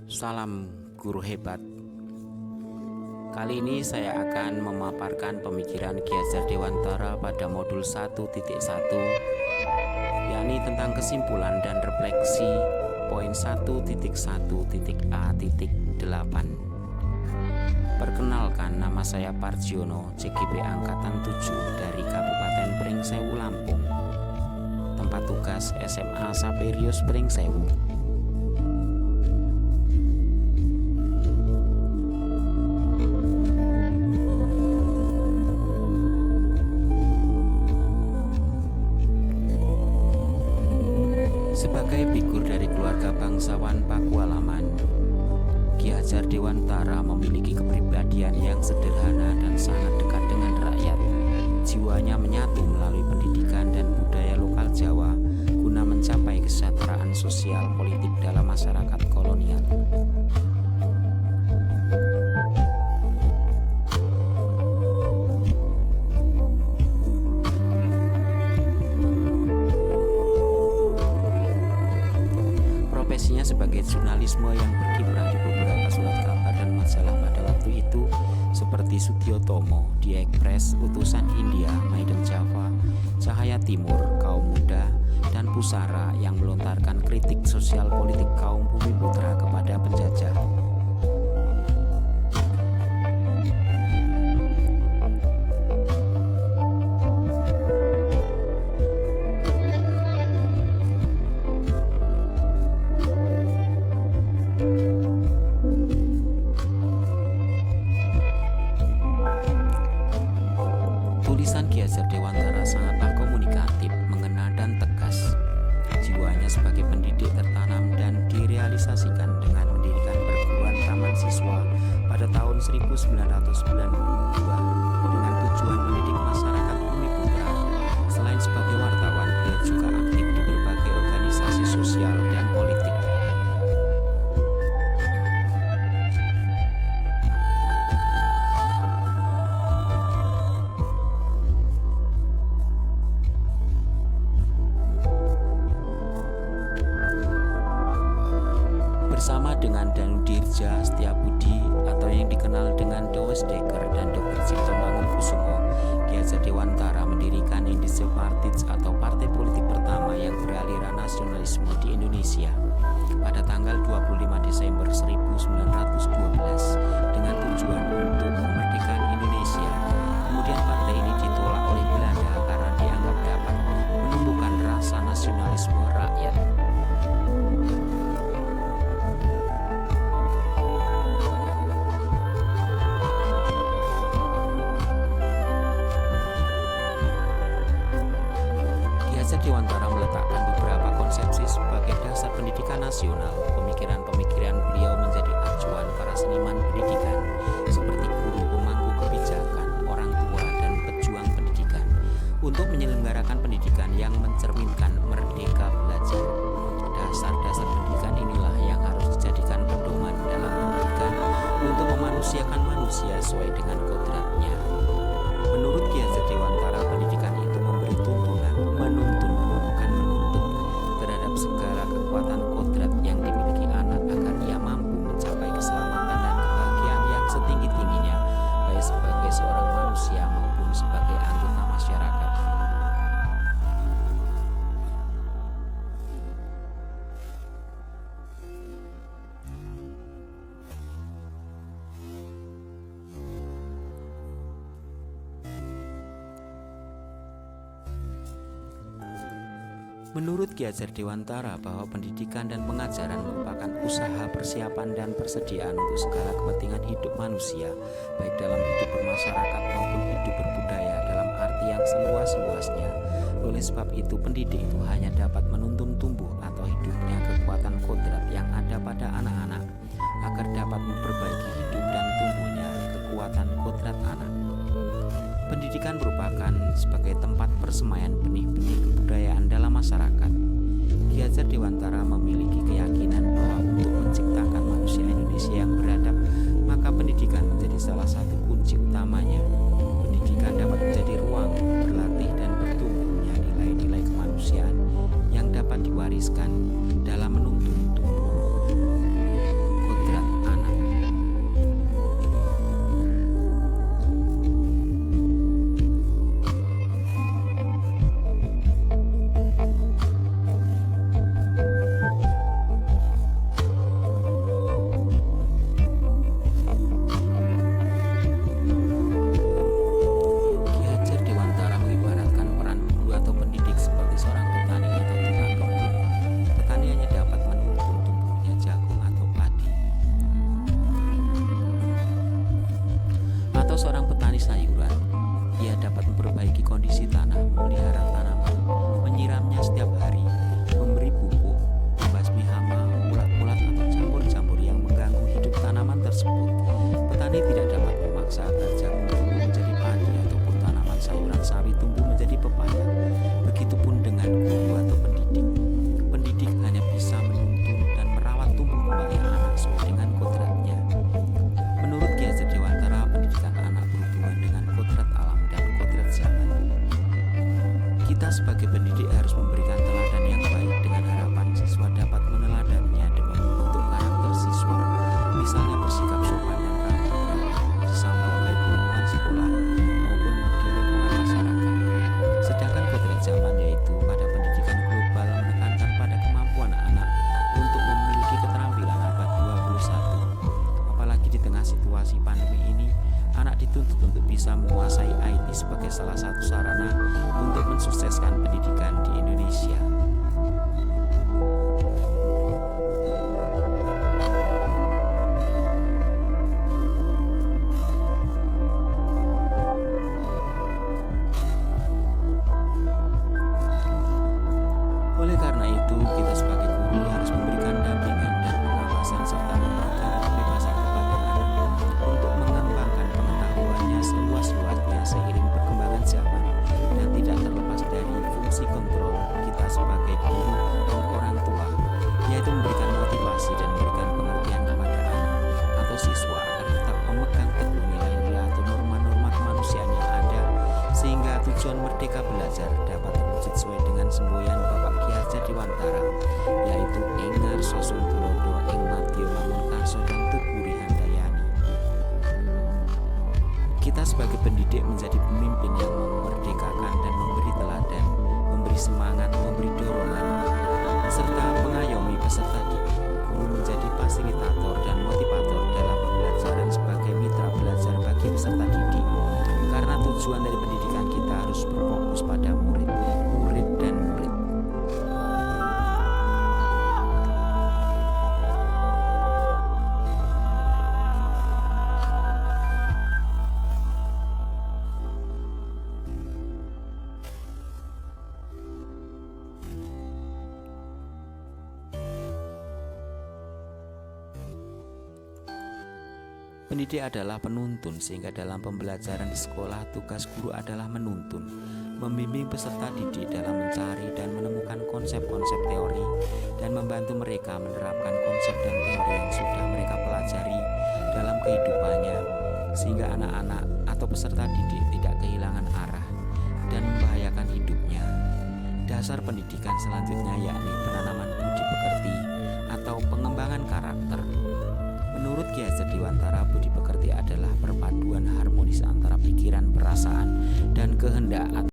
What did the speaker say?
Salam guru hebat. Kali ini saya akan memaparkan pemikiran Ki Hajar Dewantara pada modul 1.1, yakni tentang kesimpulan dan refleksi poin 1.1.a.8. Perkenalkan, nama saya Parjiono, CGP Angkatan 7 dari Kabupaten Pringsewu, Lampung. Tempat tugas SMA Saperius Pringsewu. Sebagai figur dari keluarga bangsawan Pakualaman, Ki Hajar Dewantara memiliki kepribadian yang sederhana dan sangat dekat dengan rakyat. Jiwanya menyatu melalui pendidikan dan budaya lokal Jawa guna mencapai kesejahteraan sosial politik dalam masyarakat kolonial. Profesinya sebagai jurnalisme yang berkiprah di beberapa surat kabar dan majalah pada waktu itu seperti Sutiotomo, The Express, Utusan India, Maiden Java, Cahaya Timur, Kaum Muda, dan Pusara yang melontarkan kritik sosial politik kaum Bumiputra kepada penjajah. Tulisan Ki Hajar Dewantara sangatlah komunikatif, mengena dan tegas. Jiwanya sebagai pendidik tertanam dan direalisasikan dengan mendirikan perguruan taman siswa pada tahun 1992 dengan tujuan mendidik masyarakat Bumiputra. Selain sebagai wartawan, beliau juga aktif di berbagai organisasi sosial dan politik. Bersama dengan Danudirja Setiabudi atau yang dikenal dengan Dowes Dekker dan Dr. Cipto Mangunkusumo, Ki Hajar Dewantara mendirikan Indische Partij atau partai politik pertama yang beraliran nasionalisme di Indonesia pada tanggal 25 Desember 1912 dengan tujuan untuk kemerdekaan Indonesia. Kemudian partai ini ditolak oleh Belanda karena dianggap dapat menumbuhkan rasa nasionalisme rakyat. Dewantara meletakkan beberapa konsepsi sebagai dasar pendidikan nasional. Pemikiran-pemikiran beliau menjadi acuan para seniman pendidikan seperti guru, pemangku kebijakan, orang tua, dan pejuang pendidikan untuk menyelenggarakan pendidikan yang mencerminkan merdeka belajar. Dasar-dasar pendidikan inilah yang harus dijadikan pedoman dalam pendidikan untuk memanusiakan manusia sesuai dengan kodratnya. Menurut Ki Hajar Dewantara, pendidikan itu memberi tuntunan, menuntun bukan menuntut terhadap segala kekuatan kodrat yang dimiliki anak agar ia mampu mencapai keselamatan dan kebahagiaan yang setinggi-tingginya, baik sebagai seorang manusia maupun sebagai anggota masyarakat. Menurut Ki Hajar Dewantara bahwa pendidikan dan pengajaran merupakan usaha persiapan dan persediaan untuk segala kepentingan hidup manusia, baik dalam hidup bermasyarakat maupun hidup berbudaya dalam arti yang seluas-luasnya. Oleh sebab itu, pendidik itu hanya dapat menuntun tumbuh atau hidupnya kekuatan kodrat yang ada pada anak-anak agar dapat memperbaiki hidup dan tumbuhnya kekuatan kodrat anak. Pendidikan merupakan sebagai tempat persemaian benih-benih kebudayaan dalam masyarakat. Ki Hajar Dewantara memiliki keyakinan bahwa untuk menciptakan manusia Indonesia yang beradab, maka pendidikan menjadi salah satu kunci utamanya. Pendidikan dapat menjadi ruang berlatih dan bertumbuhnya nilai-nilai kemanusiaan yang dapat diwariskan dalam menuntun tumbuh seorang petani sayuran, ia dapat memperbaiki kondisi tanah, memelihara tanaman, menyiramnya setiap hari, memberi pupuk, membasmi hama, ulat-ulat atau jamur-jamur yang mengganggu hidup tanaman tersebut. Petani tidak dapat memaksa agar jagung tumbuh menjadi padi ataupun tanaman sayuran sawi tumbuh menjadi pepaya. Begitupun dengan guru atau pendidik. Pendidik hanya bisa menuntun dan merawat tumbuh kembang anak sesuai dengan kodratnya. Menurut Ki Hajar Dewantara, pendidikan anak berhubungan dengan kodrat alam dan kodrat zaman. Kita sebagai pendidik harus memberikan teladan yang baik dengan harapan siswa dapat meneladaninya demi membentuk karakter siswa, misalnya bersikap sopan dan ramah sesama baik di lingkungan sekolah maupun di lingkungan masyarakat. Sedangkan kodrat zaman yaitu pada pendidikan global menekankan pada kemampuan anak untuk memiliki keterampilan abad 21. Apalagi di tengah situasi pandemi ini, anak dituntut untuk bisa menguasai IT sebagai salah satu sarana untuk mensukseskan pendidikan di Indonesia. Oleh karena itu, kita sebagai guru harus memberikan dampingan dan pengawasan serta memberikan kebebasan kepada anak untuk mengembangkan pengetahuannya seluas-luasnya seiring perkembangan zaman dan tidak terlepas dari fungsi kontrol kita sebagai guru dan orang tua, yaitu memberikan motivasi dan memberikan pengertian kepada anak atau siswa agar tetap memegang teguh nilai-nilai atau norma-norma kemanusiaan yang ada sehingga tujuan merdeka belajar dapat terwujud sesuai dengan semboyan Bapak Ki Hajar Dewantara, yaitu Engar Sosun Tulodo Ing Madya Mangun Karso dan Tutpuri Handayani. Kita sebagai pendidik menjadi pemimpin yang memerdekakan dan memberi teladan, memberi semangat, memberi dorongan, serta mengayomi peserta didik. Guru menjadi fasilitator dan motivator dalam pembelajaran sebagai mitra belajar bagi peserta didik. Karena tujuan dari pendidikan kita harus berfokus pada murid, dan murid. Pendidik adalah penuntun, sehingga dalam pembelajaran di sekolah tugas guru adalah menuntun, membimbing peserta didik dalam mencari dan menemukan konsep-konsep teori dan membantu mereka menerapkan konsep dan teori yang sudah mereka pelajari dalam kehidupannya, sehingga anak-anak atau peserta didik tidak kehilangan arah dan membahayakan hidupnya. Dasar pendidikan selanjutnya yakni penanaman budi pekerti atau pengembangan karakter. Menurut Ki Hajar Dewantara, budi pekerti adalah perpaduan harmonis antara pikiran, perasaan, dan kehendak